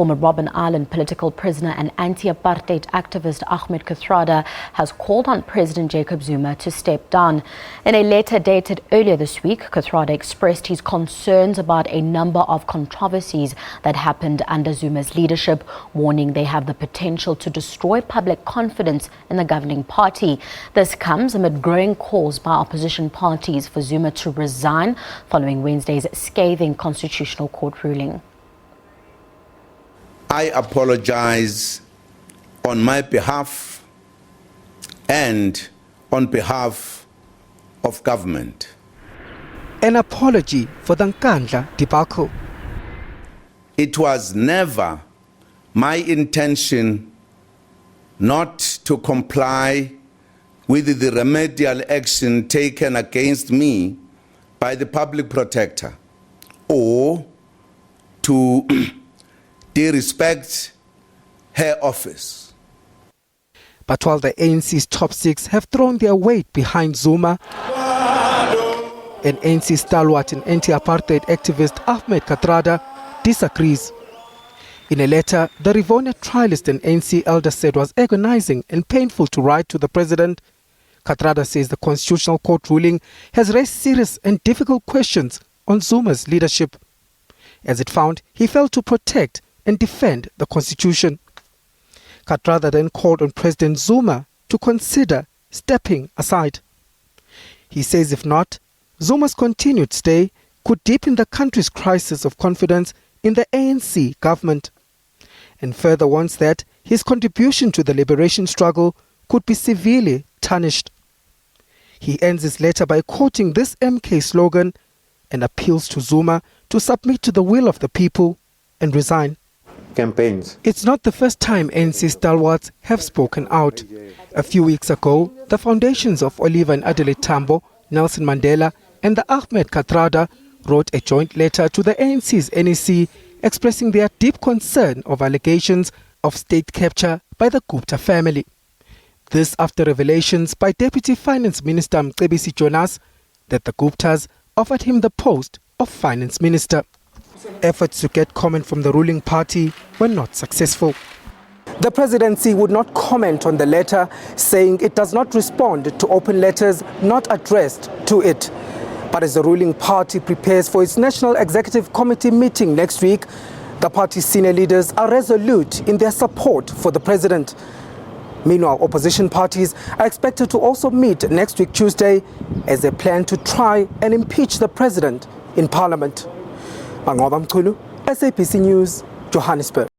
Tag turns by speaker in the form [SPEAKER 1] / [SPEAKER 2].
[SPEAKER 1] Former Robben Island political prisoner and anti-apartheid activist Ahmed Kathrada has called on President Jacob Zuma to step down. In a letter dated earlier this week, Kathrada expressed his concerns about a number of controversies that happened under Zuma's leadership, warning they have the potential to destroy public confidence in the governing party. This comes amid growing calls by opposition parties for Zuma to resign following Wednesday's scathing Constitutional Court ruling.
[SPEAKER 2] I apologize on my behalf and on behalf of government.
[SPEAKER 3] An apology for the iNkandla debacle.
[SPEAKER 2] It was never my intention not to comply with the remedial action taken against me by the public protector or to disrespect her office.
[SPEAKER 3] But while the ANC's top six have thrown their weight behind Zuma, an ANC stalwart and anti-apartheid activist Ahmed Kathrada disagrees. In a letter, the Rivonia trialist and ANC elder said was agonizing and painful to write to the president. Kathrada says the Constitutional Court ruling has raised serious and difficult questions on Zuma's leadership. As it found, he failed to protect and defend the Constitution. Kathrada then called on President Zuma to consider stepping aside. He says if not, Zuma's continued stay could deepen the country's crisis of confidence in the ANC government, and further warns that his contribution to the liberation struggle could be severely tarnished. He ends his letter by quoting this MK slogan and appeals to Zuma to submit to the will of the people and resign.
[SPEAKER 4] Campaigns.
[SPEAKER 3] It's not the first time ANC stalwarts have spoken out. A few weeks ago, the foundations of Oliver and Adelaide Tambo, Nelson Mandela and the Ahmed Kathrada wrote a joint letter to the ANC's NEC expressing their deep concern of allegations of state capture by the Gupta family. This after revelations by Deputy Finance Minister Mcebisi Jonas that the Guptas offered him the post of Finance Minister. Efforts to get comment from the ruling party were not successful. The presidency would not comment on the letter, saying it does not respond to open letters not addressed to it. But as the ruling party prepares for its National Executive Committee meeting next week, the party's senior leaders are resolute in their support for the president. Meanwhile, opposition parties are expected to also meet next week Tuesday as they plan to try and impeach the president in parliament. SABC News, Johannesburg.